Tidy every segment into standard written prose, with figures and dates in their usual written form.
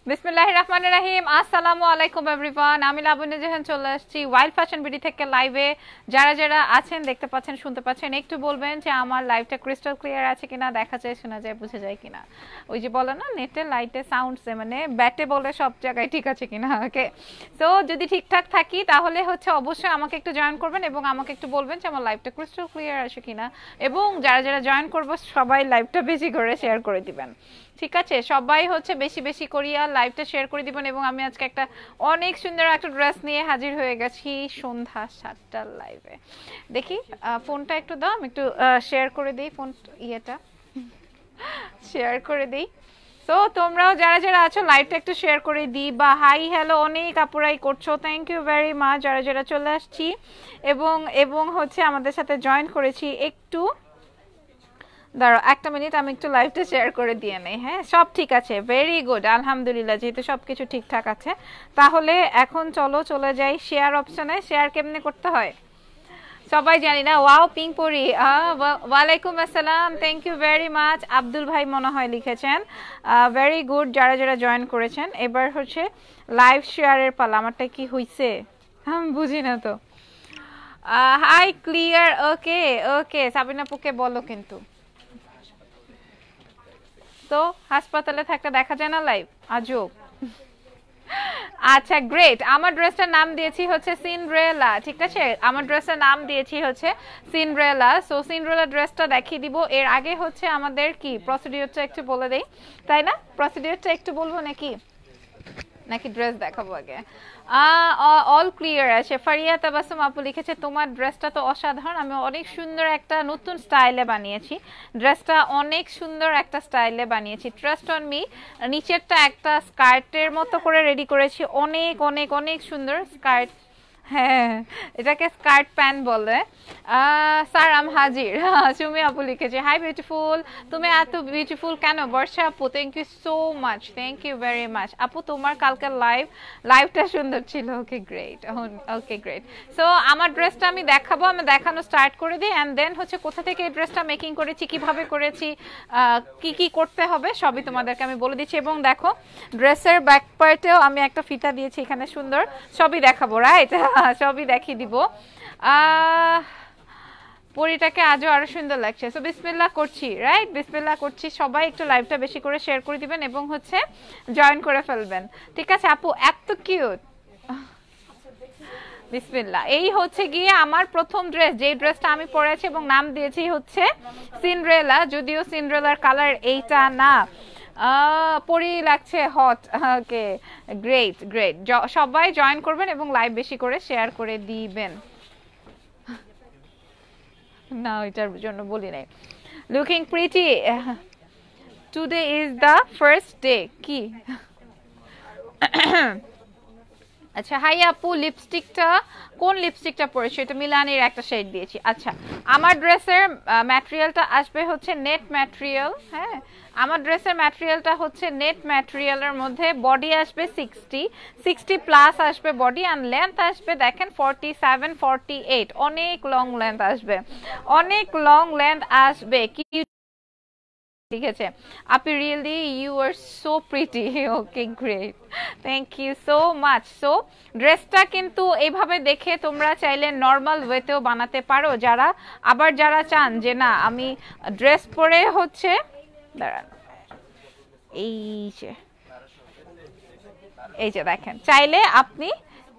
বিসমিল্লাহির রহমানির রহিম। আসসালামু আলাইকুম এভরিওয়ান, আমি লাবণ্য জাহান চলে আসছি ওয়াইল্ড ফ্যাশন বিডি থেকে লাইভে। যারা যারা আছেন, দেখতে পাচ্ছেন, শুনতে পাচ্ছেন, একটু বলবেন যে আমার লাইভটা ক্রিস্টাল ক্লিয়ার আছে কিনা, দেখা যায়, শোনা যায়, বুঝে যায় কিনা। ওই যে বলে না, নেটে লাইটে সাউন্ডসে, মানে ব্যাটে বলে সব জায়গায় ঠিক আছে কিনা। ওকে, তো যদি ঠিকঠাক থাকি তাহলে হচ্ছে অবশ্যই আমাকে একটু জয়েন করবেন এবং আমাকে একটু বলবেন যে আমার লাইভটা ক্রিস্টাল ক্লিয়ার আছে কিনা। এবং যারা যারা জয়েন করবো সবাই লাইভটা বেশি করে শেয়ার করে দিবেন, ঠিক আছে? সবাই হচ্ছে বেশি বেশি করিয়া লাইভটা শেয়ার করে দিবেন। এবং আমি আজকে একটা অনেক সুন্দর একটা ড্রেস নিয়ে হাজির হয়ে গেছি সন্ধ্যা 7টার লাইভে। দেখি ফোনটা একটু দাও, আমি একটু শেয়ার করে দিই, ফোন ইয়েটা শেয়ার করে দিই। তো তোমরাও যারা যারা আছো লাইভটা একটু শেয়ার করে দিই, বা হাই হ্যালো অনেক আপুরাই করছো, থ্যাংক ইউ ভেরি মাচ যারা যারা চলে আসছি এবং এবং হচ্ছে আমাদের সাথে জয়েন করেছি। একটু দাঁড়াও একটা মিনিট, আমি একটু লাইভটা শেয়ার করে দিয়ে নেই। হ্যাঁ, সব ঠিক আছে, ভেরি গুড, আলহামদুলিল্লাহ। যেহেতু সব কিছু ঠিকঠাক আছে, তাহলে এখন চলো চলে যাই শেয়ার অপশনে। শেয়ার কেমনে করতে হয় সবাই জানি না। ওয়াও পিঙ্ক পরি, ওয়ালাইকুম আসসালাম, thank you very much. Abdul ভাই মনে হয় লিখেছেন, ভেরি গুড যারা যারা জয়েন করেছেন। এবার হচ্ছে লাইভ শেয়ারের পালা। আমারটা কি হইছে আমি বুঝি না তো। হাই ক্লিয়ার, ওকে ওকে। সাবিনা আপুকে বলো কিন্তু। তো হাসপাতালে থাকতে দেখা যায় না লাইভ, আজব। আচ্ছা গ্রেট। আমার ড্রেসটার নাম দিয়েছি হচ্ছে সিন্ড্রেলা, ঠিক আছে? আমার ড্রেসের নাম দিয়েছি হচ্ছে সিন্ড্রেলা। সো সিন্ড্রেলা ড্রেসটা দেখিয়ে দিব। এর আগে হচ্ছে আমাদের কি প্রসিডিউরটা একটু বলে দেই, তাই না? প্রসিডিউরটা একটু বলবো নাকি নাকি ড্রেস দেখাবো আগে? অল ক্লিয়ার আছে। ফারিয়া তাবাসসুম আপু লিখেছে, তোমার ড্রেসটা তো অসাধারণ, আমি অনেক সুন্দর একটা নতুন স্টাইলে বানিয়েছি ড্রেসটা, অনেক সুন্দর একটা স্টাইলে বানিয়েছি, ট্রাস্ট অন মি। নিচেরটা একটা স্কার্টের মতো করে রেডি করেছি, অনেক অনেক অনেক সুন্দর স্কার্ট। হ্যাঁ, এটাকে স্কার্ট প্যান্ট বলে। স্যার আম হাজির। সুমি আপু লিখেছে, হাই বিউটিফুল, তুমি এত বিউটিফুল কেন? বর্ষা আপু, thank you so much, thank you very much. আপু তোমার কালকের লাইভটা সুন্দর ছিল। Okay great, okay great. So আমার ড্রেসটা আমি দেখাবো, আমি দেখানো স্টার্ট করে দিই, অ্যান্ড দেন হচ্ছে কোথা থেকে এই ড্রেসটা মেকিং করেছি, কিভাবে করেছি, কি কি করতে হবে সবই তোমাদেরকে আমি বলে দিচ্ছি। এবং দেখো ড্রেসের ব্যাক পার্টেও আমি একটা ফিতা দিয়েছি এখানে, সুন্দর, সবই দেখাবো, রাইট? সবই দেখিয়ে দিব। পরিটাকে আজও আরো সুন্দর লাগছে। সো বিসমিল্লাহ করছি, রাইট? বিসমিল্লাহ করছি। সবাই একটু লাইভটা বেশি করে শেয়ার করে দিবেন এবং হচ্ছে জয়েন করে ফেলবেন, ঠিক আছে? আপু এত কিউট, বিসমিল্লাহ। এই হচ্ছে গিয়ে আমার প্রথম ড্রেস, যে ড্রেসটা আমি পরেছি এবং নাম দিয়েছি হচ্ছে সিন্ড্রেলা। যদিও সিন্ড্রেলার কালার এইটা না, পরি লাগছে হট। Okay great great. সবাই জয়েন করবেন এবং লাইভ বেশি করে শেয়ার করে দিবেন। না এটার জন্য বলি নাই। Looking pretty, today is the first day. কি আচ্ছা, হাই আপু, লিপস্টিকটা কোন লিপস্টিকটা পরেছো? এটা মিলানির একটা শেড দিয়েছি। আচ্ছা, আমার ড্রেসের ম্যাটেরিয়ালটা আসবে হচ্ছে নেট ম্যাটেরিয়াল। হ্যাঁ, আমার ড্রেসের ম্যাটেরিয়ালটা হচ্ছে নেট ম্যাটেরিয়ালের মধ্যে। বডি আসবে 60 প্লাস আসবে বডি, অ্যান্ড লেন্থ আসবে দেখেন 47 48, অনেক লং লেন্থ আসবে, অনেক লং লেন্থ আসবে। কি ঠিক আছে আপনি, really you are so pretty. Okay great, thank you so much. So ড্রেসটা কিন্তু এইভাবে দেখে তোমরা চাইলে নর্মাল ওয়েতেও বানাতে পারো, যারা আবার যারা চান যে না আমি ড্রেস পরে হচ্ছে, দাঁড়ান, এই যে দেখেন, চাইলে আপনি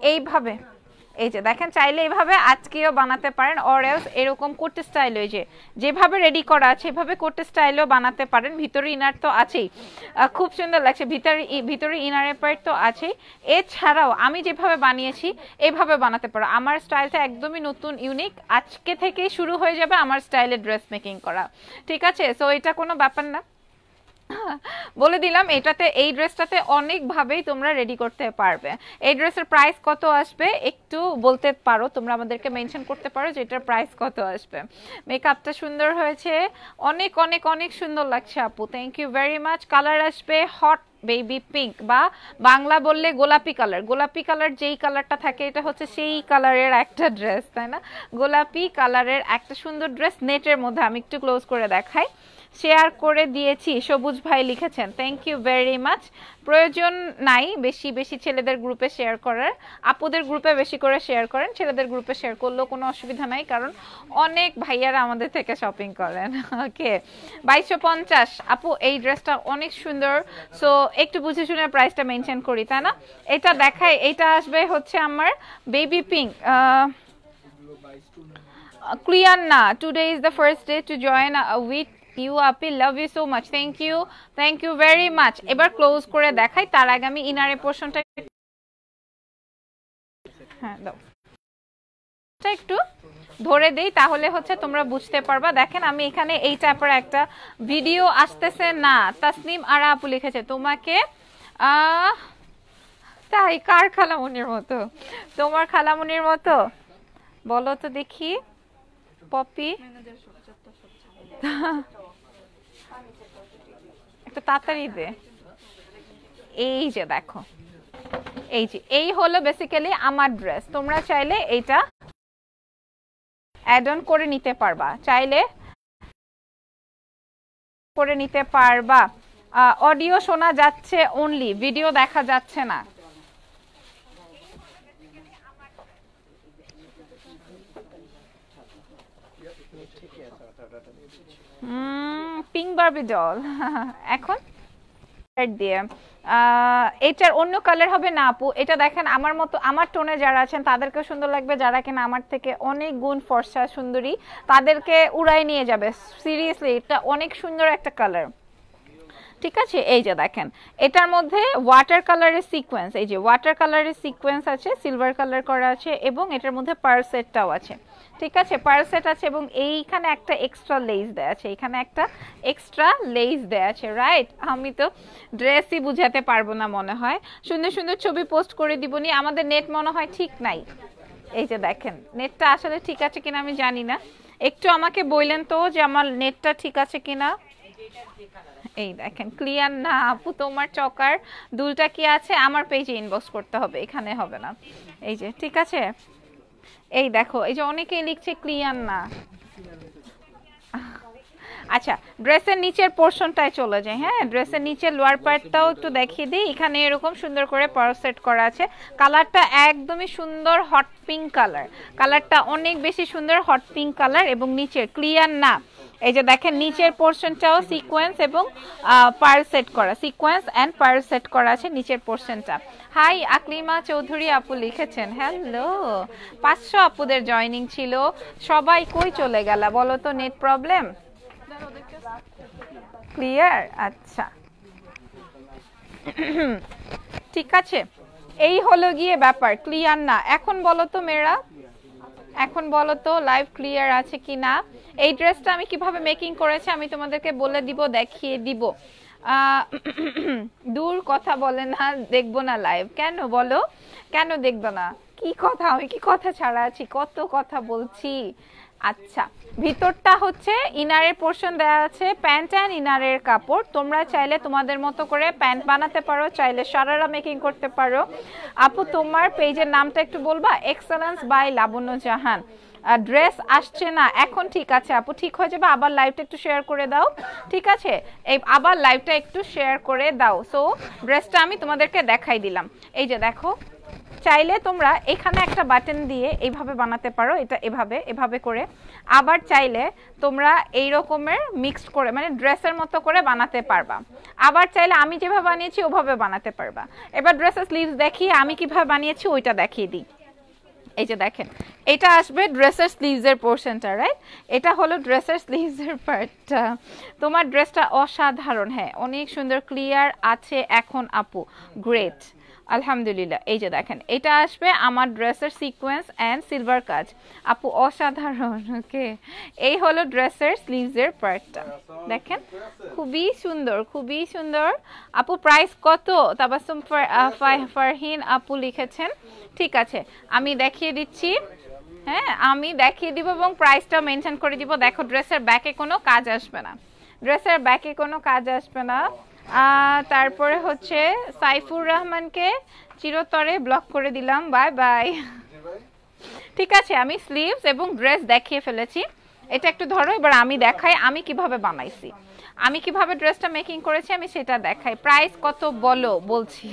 এইভাবে, এই যে দেখেন, চাইলে এইভাবে আজকেও বানাতে পারেন, অর এলস এরকম কোট স্টাইল, ওই যে যেভাবে রেডি করা আছে এভাবে কোট স্টাইলও বানাতে পারেন। ভিতরে ইনার তো আছেই, খুব সুন্দর লাগছে, ভিতরে ইনারের পার্ট তো আছেই। এছাড়াও আমি যেভাবে বানিয়েছি এইভাবে বানাতে পারো। আমার স্টাইলটা একদমই নতুন, ইউনিক, আজকে থেকেই শুরু হয়ে যাবে আমার স্টাইলে ড্রেস মেকিং করা, ঠিক আছে? সো এটা কোনো ব্যাপার না, বলে দিলাম। এটাতে, এই ড্রেসটাতে অনেকভাবেই তোমরা রেডি করতে পারবে। এই ড্রেসের প্রাইস কত আসবে একটু বলতে পারো, তোমরা আমাদেরকে মেনশন করতে পারো যে এটার প্রাইস কত আসবে। মেকআপটা সুন্দর হয়েছে, অনেক অনেক অনেক সুন্দর লাগছে আপু, thank you very much. Colour আসবে হট বেবি পিঙ্ক, বা বাংলা বললে গোলাপি কালার। গোলাপি কালার যেই কালারটা থাকে, এটা হচ্ছে সেই কালারের একটা ড্রেস, তাই না? গোলাপি কালারের একটা সুন্দর ড্রেস নেটের মধ্যে। আমি একটু ক্লোজ করে দেখাই। শেয়ার করে দিয়েছি, সবুজ ভাই লিখেছেন, থ্যাংক ইউ ভেরি মাচ। প্রয়োজন নাই বেশি বেশি ছেলেদের গ্রুপে শেয়ার করার, আপুদের গ্রুপে বেশি করে শেয়ার করেন, ছেলেদের গ্রুপে শেয়ার করলেও কোনো অসুবিধা নাই, কারণ অনেক ভাইয়ারা আমাদের থেকে শপিং করেন। ওকে 2250। আপু এই ড্রেসটা অনেক সুন্দর, সো একটু বুঝে শুনে প্রাইসটা মেনশন করি, তাই না? এটা দেখাই, এটা আসবে হচ্ছে আমার বেবি পিঙ্ক। ক্লিয়ার না, today is the first day to join with you আপি, love you so much, thank you very much. এবার ক্লোজ করে দেখাই, তার আগে আমি ইনারের পোর্শনটা হ্যাঁ দাও একটু ধরে দেই, তাহলে হচ্ছে তোমরা বুঝতে পারবা। দেখেন আমি এখানে এই টাইপের একটা ভিডিও আসতেছে না, তাসনিম আরা আপু লিখেছে তোমাকে তাই কার খালামুনির মতো, তোমার খালামুনির মতো বলো তো দেখি পপি, একটু তাড়াতাড়ি দে। এই যে দেখো, এই যে এই হলো বেসিক্যালি আমার ড্রেস। তোমরা চাইলে এইটা অ্যাড অন করে নিতে পারবা, চাইলে করে নিতে পারবা। অডিও শোনা যাচ্ছে অনলি, ভিডিও দেখা যাচ্ছে না। পিঙ্ক বারবি ডল এখন দিয়ে এটার অন্য কালার হবে না আপু, এটা দেখেন আমার মতো আমার টোনে যারা আছেন তাদেরকে সুন্দর লাগবে, যারা কিনা আমার থেকে অনেক গুণ ফর্সা সুন্দরী তাদেরকে উড়াই নিয়ে যাবে। সিরিয়াসলি এটা অনেক সুন্দর একটা কালার, ঠিক আছে? এই যে দেখেন এটার মধ্যে ওয়াটার কালারের সিকোয়েন্স, এই যে ওয়াটার কালারের সিকোয়েন্স আছে, সিলভার কালার করা আছে, এবং এটার মধ্যে পার্ল সেটটাও আছে, ঠিক আছে? পার্ল সেট আছে, এবং এইখানে একটা এক্সট্রা লেস দেয়া আছে, এখানে একটা এক্সট্রা লেস দেয়া আছে, রাইট? আমি তো ড্রেসই বুঝাতে পারবো না মনে হয়, সুন্দর সুন্দর ছবি পোস্ট করে দিবনি। আমাদের নেট মনে হয় ঠিক নাই, এই যে দেখেন নেটটা আসলে ঠিক আছে কিনা আমি জানি না, একটু আমাকে বললেন তো যে আমার নেটটা ঠিক আছে কিনা। এই দেখেন ক্লিয়ার না আপু, তোমার চকার দুলটা কি আছে আমার পেজে ইনবক্স করতে হবে, এখানে হবে না। এই যে ঠিক আছে, এই দেখো এই যে অনেকেই লিখছে ক্লিয়ার না। আচ্ছা ড্রেসের নিচের পোর্শনটায় চলে যায়, হ্যাঁ ড্রেসের নিচের লোয়ার পার্টটাও একটু দেখিয়ে দিই। এখানে এরকম সুন্দর করে পার্ল সেট করা আছে, কালারটা একদমই সুন্দর হট পিঙ্ক কালার, কালারটা অনেক বেশি সুন্দর হট পিঙ্ক কালার, এবং নিচের ক্লিয়ার না, এই যে দেখেন নিচের পোর্শনটাও সিকোয়েন্স এবং পার্ল সেট করা, সিকোয়েন্স এন্ড পার্ল সেট করা আছে নিচের পোর্শনটা। হাই আকলিমা চৌধুরী আপু লিখেছেন, হ্যালো 500 আপুদের জয়েনিং ছিল, সবাই কই চলে গেল বলো তো? Net problem, clear? আচ্ছা ঠিক আছে, এই হলো গিয়ে ব্যাপার, ক্লিয়ার না। এখন বলো তো মেয়েরা, এখন বলো তো লাইভ ক্লিয়ার আছে কি না? এই ড্রেসটা আমি কিভাবে মেকিং করেছি আমি তোমাদেরকে বলে দিব, দেখিয়ে দিব। দূর কথা বলে না, দেখবো না লাইভ, কেন বলো, কেন দেখবো না? কি কথা, আমি কি কথা ছাড়া আছি, কত কথা বলছি। আচ্ছা ভিতরটা হচ্ছে ইনারের পোর্শন দেওয়া আছে, প্যান্ট অ্যান্ড ইনারের কাপড়, তোমরা চাইলে তোমাদের মতো করে প্যান্ট বানাতে পারো, চাইলে সারারা মেকিং করতে পারো। আপু তোমার পেজের নামটা একটু বলবা? Excellence by Labanya Jahan. Dress আসছে না এখন, ঠিক আছে আপু ঠিক হয়ে যাবে, আবার লাইভটা একটু শেয়ার করে দাও, ঠিক আছে? এই আবার লাইভটা একটু শেয়ার করে দাও। সো ড্রেসটা আমি তোমাদেরকে দেখাই দিলাম, এই যে দেখো, চাইলে তোমরা এখানে একটা বাটন দিয়ে এইভাবে বানাতে পারো, এটা এভাবে এভাবে করে, আবার চাইলে তোমরা এই রকমের মিক্সড করে মানে ড্রেসের মতো করে বানাতে পারবা, আবার চাইলে আমি যেভাবে বানিয়েছি ওভাবে বানাতে পারবা। এবার ড্রেসের স্লিভস দেখিয়ে আমি কিভাবে বানিয়েছি ওইটা দেখিয়ে দিই। এই যে দেখেন এটা আসবে ড্রেসের স্লিভসের পোর্শনটা, রাইট? এটা হলো ড্রেসের স্লিভসের পার্টটা। তোমার ড্রেসটা অসাধারণ, হ্যাঁ অনেক সুন্দর, ক্লিয়ার আছে এখন আপু, গ্রেট আলহামদুলিল্লাহ। এই যে দেখেন এটা আসবে আমার ড্রেসের সিকোয়েন্স এন্ড সিলভার কাজ, আপু অসাধারণ। ওকে এই হলো ড্রেসের স্লিভসের পার্টটা, দেখেন খুবই সুন্দর, খুবই সুন্দর। আপু প্রাইস কত? তাবাসসুম ফারহিন আপু লিখেছেন, ঠিক আছে আমি দেখিয়ে দিচ্ছি, হ্যাঁ আমি দেখিয়ে দিব এবং প্রাইসটা মেনশন করে দিব। দেখো ড্রেসের ব্যাকে কোনো কাজ আসবে না, ড্রেসের ব্যাকে কোনো কাজ আসবে না। তারপরে হচ্ছে সাইফুর রহমানকে চিরতরে ব্লক করে দিলাম, বাই বাই। ঠিক আছে আমি স্লিভস এবং ড্রেস দেখিয়ে ফেলেছি, এটা একটু ধরো, এবার আমি দেখাই আমি কিভাবে বানাইছি। আমি কিভাবে ড্রেসটা মেকিং করেছি আমি সেটা দেখাই। প্রাইস কত বলো, বলছি।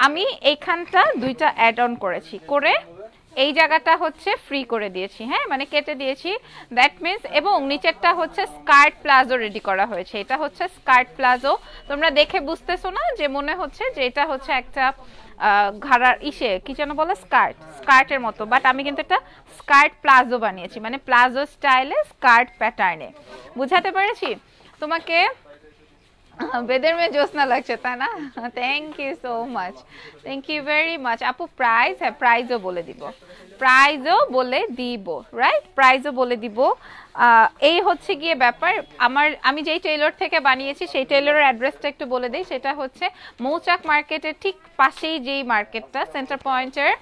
আমি এইখানটা দুইটা অ্যাড অন করেছি, করে এই জায়গাটা হচ্ছে ফ্রি করে দিয়েছি, হ্যাঁ মানে কেটে দিয়েছি, দ্যাট মিনস। এবং নিচেরটা হচ্ছে স্কার্ট প্লাজো রেডি করা হয়েছে, এটা হচ্ছে স্কার্ট প্লাজো। তোমরা দেখে বুঝতেছো না যে মনে হচ্ছে যে এটা হচ্ছে একটা ঘাড়ার ইসে কি যেন বলে, স্কার্টের মতো, বাট আমি কিন্তু এটা স্কার্ট প্লাজো বানিয়েছি, মানে প্লাজো স্টাইলে স্কার্ট প্যাটার্নে। বুঝাতে পেরেছি তোমাকে? বেদের মেয়ে জ্যোৎস্না লাগছে তাই না? Thank you so much, thank you very much আপু। প্রাইস, হ্যাঁ প্রাইজও বলে দিব, প্রাইজও বলে দিব, রাইট, প্রাইজও বলে দিব। এই হচ্ছে গিয়ে ব্যাপার। আমি যেই টেইলর থেকে বানিয়েছি সেই টেইলরের অ্যাড্রেসটা একটু বলে দিই। সেটা হচ্ছে মৌচাক মার্কেটের ঠিক পাশেই যেই মার্কেটটা, সেন্টার পয়েন্টের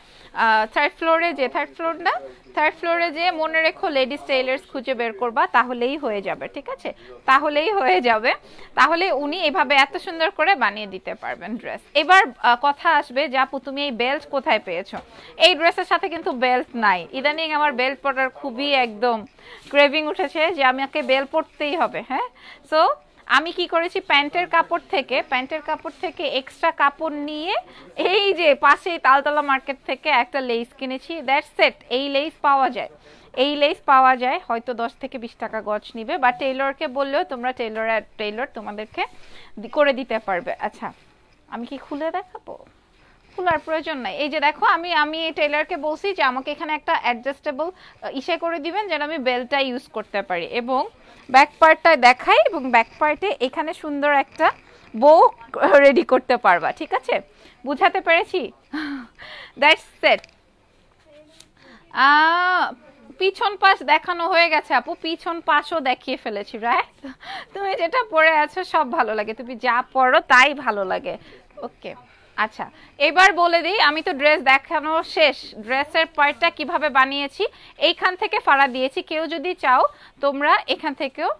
থার্ড ফ্লোরে, যে থার্ড ফ্লোর না, থার্ড ফ্লোরে যে মনে রেখো লেডিস টেইলার্স খুঁজে বের করবা, তাহলেই হয়ে যাবে, ঠিক আছে? তাহলেই হয়ে যাবে, তাহলে উনি এভাবে এত সুন্দর করে বানিয়ে দিতে পারবেন ড্রেস। এবার কথা আসবে যে আপু তুমি এই বেল্ট কোথায় পেয়েছো? এই ড্রেসের সাথে কিন্তু বেল্ট নাই। ইদানিং আমার বেল্ট পরার খুবই একদম ক্রেভিং উঠেছে যে আমাকে বেল্ট পরতেই হবে, হ্যাঁ। সো আমি কি করেছি, প্যান্টের কাপড় থেকে এক্সট্রা কাপড় নিয়ে এই যে পাশেই তালতলা মার্কেট থেকে একটা লেস কিনেছি, দ্যাটস ইট। এই লেস পাওয়া যায় হয়তো 10 থেকে 20 টাকা গজ নিবে, বা টেইলরকে বললেও তোমরা টেইলর তোমাদেরকে করে দিতে পারবে। আচ্ছা আমি কি খুলে দেখাবো? খোলার প্রয়োজন নাই। এই যে দেখো, আমি টেইলরকে বলছি যে আমাকে এখানে একটা অ্যাডজাস্টেবল ইসে করে দিবেন যেন আমি বেল্টটা ইউজ করতে পারি, এবং ব্যাক পার্টটা দেখাই, এবং ব্যাক পার্টে এখানে সুন্দর একটা বো রেডি করতে পারবা, ঠিক আছে? বুঝাতে পেরেছি? That's it. পিছন পাশ দেখানো হয়ে গেছে আপু, পিছন পাশও দেখিয়ে ফেলেছি, রাইট? তুমি যেটা পরে আছো সব ভালো লাগে, তুমি যা পরো তাই ভালো লাগে। ওকে আচ্ছা, এবার বলে দিই, আমি তো ড্রেস দেখানো শেষ, ড্রেসের পার্টটা কিভাবে বানিয়েছি এইখান থেকে ফাড়া দিয়েছি। কেউ যদি চাও তোমরা এখান থেকেও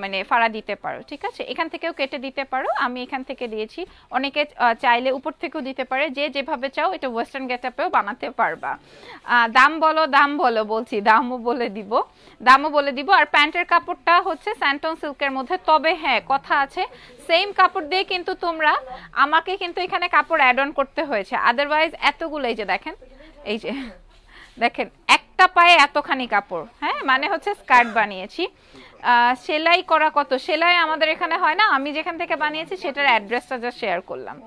মানে ফাড়া দিতে পারো, ঠিক আছে? এখান থেকেও কেটে দিতে পারো, আমি এখান থেকে দিয়েছি। অনেকে চাইলে উপর থেকেও দিতে পারে, যে যেভাবে চাও। এটা ওয়েস্টার্ন গেটআপেও বানাতে পারবা। দাম বলো, বলছি দামও বলে দিব। আর প্যান্টের কাপড়টা হচ্ছে স্যান্টন সিল্কের মধ্যে, তবে হ্যাঁ কথা আছে, সেম কাপড় দিয়ে কিন্তু তোমরা আমাকে কিন্তু এখানে কাপড় অ্যাড অন করতে হয়েছে, আদারওয়াইজ এতগুলো, এই যে দেখেন, এই যে দেখেন একটা পায়ে এতখানি কাপড়, হ্যাঁ মানে হচ্ছে স্কার্ট বানিয়েছি। সেলাই করা কত, সেলাই আমাদের এখানে হয় না, আমি যেখান থেকে বানিয়েছি সেটার অ্যাড্রেসটা যা শেয়ার করলাম।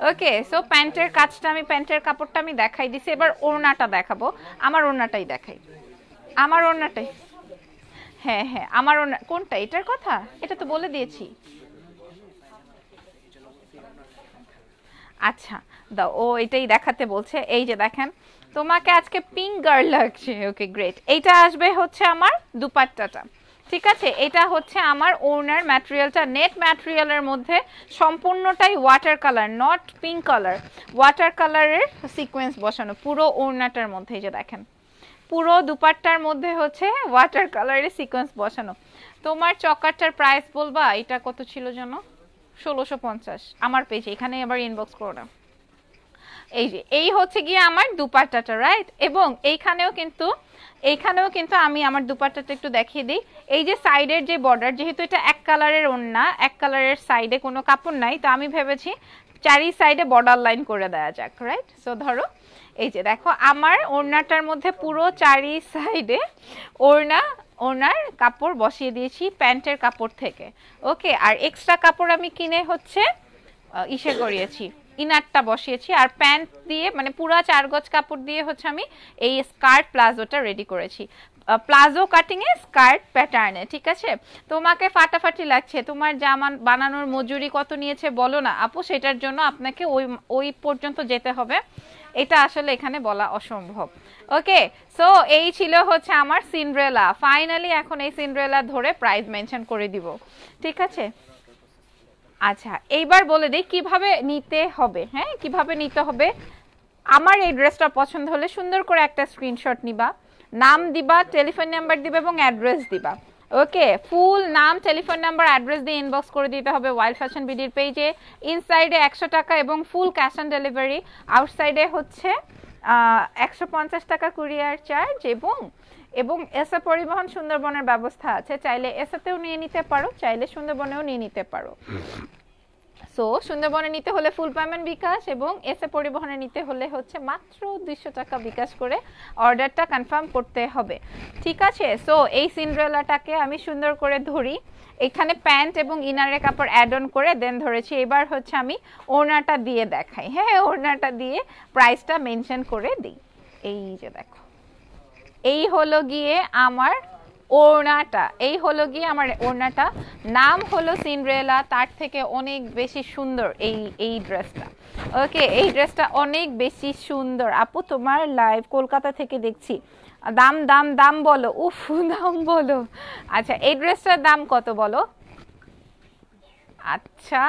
ওকে, সো প্যান্টের কাজটা প্যান্টের কাপড়টা আমি দেখাই দিছি। এবার ওড়নাটা দেখাবো, আমার ওড়নাটাই দেখাই, আমার ওড়নাটাই। হ্যাঁ আমার ওড়না কোনটা, এটার কথা? এটা তো বলে দিয়েছি। আচ্ছা দাও, ও এটাই দেখাতে বলছে। এই যে দেখেন, তোমাকে আজকে পিঙ্ক গার্ল লাগছে। Okay great. এইটা আসবে হচ্ছে আমার দুপাট্টাটা, ঠিক আছে? এটা হচ্ছে আমার ওড়নার ম্যাটেরিয়ালটা, নেট ম্যাটেরিয়ালের মধ্যে সম্পূর্ণটাই water colour, not pink colour, water কালারের সিকোয়েন্স বসানো পুরো ওড়নাটার মধ্যে। এই যে দেখেন, পুরো দুপাট্টার মধ্যে হচ্ছে ওয়াটার কালারের সিকোয়েন্স বসানো। তোমার চকারটার প্রাইস বলবা? এটা কত ছিল যেন? 1650 আমার পেজে, এখানে আবার ইনবক্স করো না। এই যে এই হচ্ছে গিয়ে আমার দুপাট্টাটা, রাইট? এবং এইখানেও কিন্তু আমি আমার দুপাট্টাটা একটু দেখিয়ে দিই। এই যে সাইডের যে বর্ডার, যেহেতু এটা এক কালারের ওড়না, এক কালারের সাইডে কোনো কাপড় নাই, তো আমি ভেবেছি চারি সাইডে বর্ডার লাইন করে দেওয়া যাক, রাইট? সো ধরো এই যে দেখো, আমার ওড়নাটার মধ্যে পুরো চারি সাইডে ওড়নার কাপড় বসিয়ে দিয়েছি প্যান্টের কাপড় থেকে। ওকে, আর এক্সট্রা কাপড় আমি কিনে হচ্ছে ইসে করিয়েছি, ইনারটা বসিয়েছি। আর প্যান্ট দিয়ে মানে পুরো 4 গজ কাপড় দিয়ে হচ্ছে আমি এই স্কার্ট প্লাজোটা রেডি করেছি, প্লাজো কাটিং এ স্কার্ট প্যাটার্নে, ঠিক আছে? তোমাকে ফাটাফাটি লাগছে, তোমার জামা বানানোর মজুরি কত নিয়েছে বলো না আপু, সেটার জন্য আপনাকে ওই পর্যন্ত যেতে হবে, এটা আসলে এখানে বলা অসম্ভব। ওকে, সো এই ছিল হচ্ছে আমার সিন্ড্রেলা। ফাইনালি এখন এই সিন্ড্রেলা ধরে প্রাইস মেনশন করে দিব, ঠিক আছে? আচ্ছা এইবার বলে দিই কিভাবে নিতে হবে। হ্যাঁ, কিভাবে নিতে হবে। আমার এই ড্রেসটা পছন্দ হলে সুন্দর করে একটা স্ক্রিনশট নিবা, নাম দিবা, টেলিফোন নাম্বার দিবা এবং অ্যাড্রেস দিবা। ওকে, ফুল নাম, টেলিফোন নাম্বার, অ্যাড্রেস দিয়ে ইনবক্স করে দিতে হবে ওয়াইল্ড ফ্যাশন বিডির পেজে। ইনসাইডে 100 টাকা এবং ফুল ক্যাশ অন ডেলিভারি, আউটসাইডে হচ্ছে 150 টাকা কুরিয়ার চার্জ, এবং এবং এসএ পরিবহন সুন্দরবনের ব্যবস্থা আছে, চাইলে এসএতেও নিয়ে নিতে পারো, চাইলে সুন্দরবনেও নিয়ে নিতে পারো। সো সুন্দরবনে নিতে হলে ফুল পেমেন্ট বিকাশ এবং এসএ পরিবহনে নিতে হলে হচ্ছে মাত্র 200 টাকা বিকাশ করে অর্ডারটা কনফার্ম করতে হবে, ঠিক আছে? সো এই সিন্ড্রেলাটাকে আমি সুন্দর করে ধরি, এখানে প্যান্ট এবং ইনারের কাপড় অ্যাড অন করে দেন ধরেছি। এবার হচ্ছে আমি ওড়নাটা দিয়ে দেখাই। হ্যাঁ, ওড়নাটা দিয়ে প্রাইসটা মেনশন করে দিই। এই যে দেখো, এই হলো গিয়ে আমার ওড়নাটা, এই হলো গিয়ে আমার ওড়নাটা, নাম হলো সিন্ড্রেলা, তার থেকে অনেক বেশি সুন্দর এই ড্রেসটা। ওকে, এই ড্রেসটা অনেক বেশি সুন্দর। আপু তোমার লাইভ কলকাতা থেকে দেখছি, দাম দাম দাম বলো, উফ দাম বলো। আচ্ছা, এই ড্রেসটার দাম কত বলো? আচ্ছা,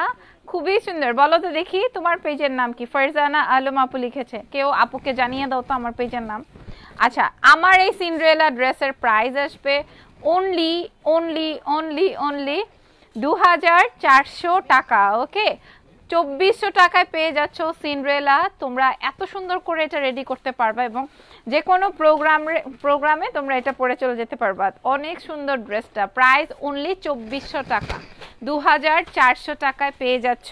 খুবই সুন্দর। বলো তো দেখি তোমার পেজের নাম কি? ফারজানা আলম আপু লিখেছে, কেউ আপুকে জানিয়ে দাও তো আমার পেজের নাম। আচ্ছা, আমার এই সিন্ড্রেলা ড্রেসের প্রাইস আসবে অনলি অনলি অনলি অনলি 2400 টাকা। ওকে, 2400 টাকায় পেয়ে যাচ্ছ সিন্ড্রেলা। তোমরা এত সুন্দর করে এটা রেডি করতে পারবা এবং যে কোনো প্রোগ্রামে তোমরা এটা পরে চলে যেতে পারবা। অনেক সুন্দর ড্রেসটা, প্রাইস অনলি 2400 টাকা। 2400 টাকায় পেয়ে যাচ্ছ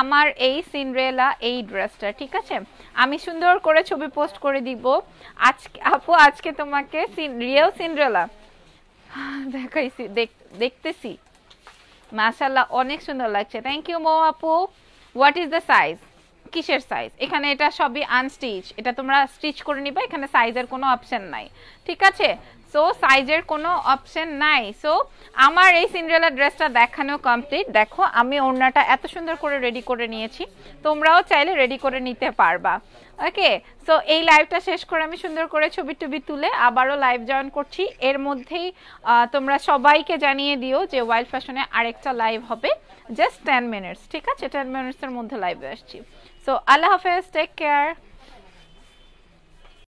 আমার এই সিন্ড্রেলা এই ড্রেসটা, ঠিক আছে? আমি সুন্দর করে ছবি পোস্ট করে দিব আজকে। আপু আজকে তোমাকে রিয়েল সিন্ড্রেলা দেখাইছি, দেখতেছি, মাশাআল্লাহ অনেক সুন্দর লাগছে। থ্যাংক ইউ মো আপু। What is the size? কিসের সাইজ? এখানে এটা সবই আনস্টিচ, এটা তোমরা স্টিচ করে নিবা, এখানে সাইজের কোনো অপশন নাই, ঠিক আছে? সো সাইজের কোনো অপশন নাই। সো আমার এই সিন্ড্রেলা ড্রেসটা দেখানো কমপ্লিট। দেখো আমি ওড়নাটা এত সুন্দর করে রেডি করে নিয়েছি, তোমরাও চাইলে রেডি করে নিতে পারবা। ওকে, সো এই লাইভটা শেষ করে আমি সুন্দর করে ছবি টবি তুলে আবারও লাইভ জয়েন করছি। এর মধ্যেই তোমরা সবাইকে জানিয়ে দিও যে ওয়াইল্ড ফ্যাশনে আরেকটা লাইভ হবে, জাস্ট 10 মিনিটস, ঠিক আছে? 10 মিনিটসের মধ্যে লাইভে আসছি। সো আল্লাহ হাফেজ, টেক কেয়ার।